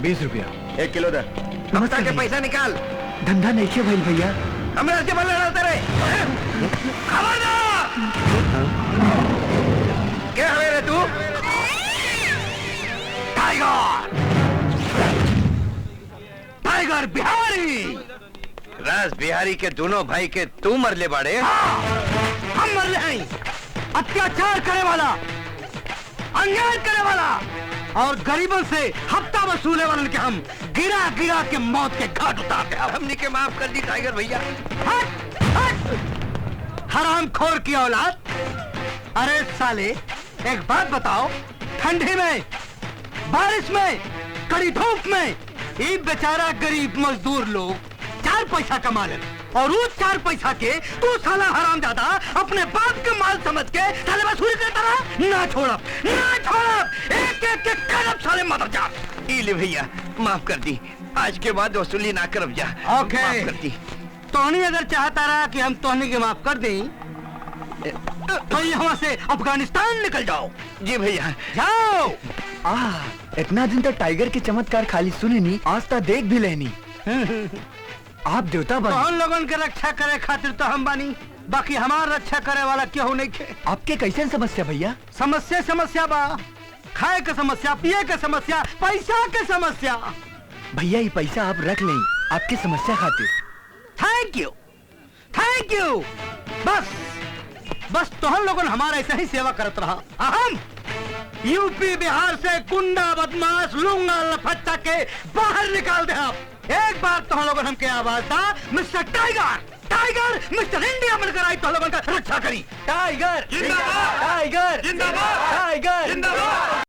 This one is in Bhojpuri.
20 रुपया। 1 किलो दे। हफ्ता के पैसा निकाल। धंधा नहीं के भाई भैया। हमरा से बोल रहा तेरे। खबरदार। क्या है रे तू? टाइगर। टाइगर बिहारी। राज बिहारी के दोनों भाई के तू मरले बाड़े। हम मरले हैं। अत्याचार करे वाला, अन्याय करे वाला और गरीबों से हफ्ता वसूले वाले के हम गिरा गिरा के मौत के घाट उतारते हैं। हमने के माफ कर दी टाइगर भैया। हरामखोर की औलाद। अरे साले एक बात बताओ, ठंडी में, बारिश में, कड़ी धूप में ये बेचारा गरीब मजदूर लोग 4 पैसा कमा ले और उस 4 पैसा के तू साला हरामजादा अपने बाप के माल समझ के साले वसूली करता रहा। ना छोड़ा, ना छोड़ा, एक एक के कदम साले मदर जा। इले भैया माफ कर दी, आज के बाद वसूली ना करब जा। ओके माफ कर दी। तोहनी अगर चाहता रहा कि हम तोहनी के माफ कर दें तो यहाँ से अफगानिस्तान निकल जाओ। जी भैया जाओ। इतना दिन तक टाइगर के चमत्कार खाली सुने नहीं, आज तक देख भी लेनी। आप देवता बन। तो लोगन के रक्षा करे खातिर तो हम बानी, बाकी हमार रक्षा करे वाला क्यों नहीं खे। आपके कैसे समस्या भैया? समस्या बा, खाए के समस्या, पिए के समस्या, पैसा के समस्या। भैया ये पैसा आप रख लें आपकी समस्या खातिर। Thank you, thank you. बस तोहन लोगन हमारा ऐसे ही सेवा करत रहा। हम यूपी बिहार से गुंडा बदमाश लूंगा लफट्टा के बाहर निकाल दे। आप एक बार तो लोगों हमके आवाज था, mister tiger, tiger mister India बनकर आई तो लोगों का रक्षा करी। टाइगर जिंदाबाद, टाइगर जिंदाबाद, टाइगर जिंदाबाद।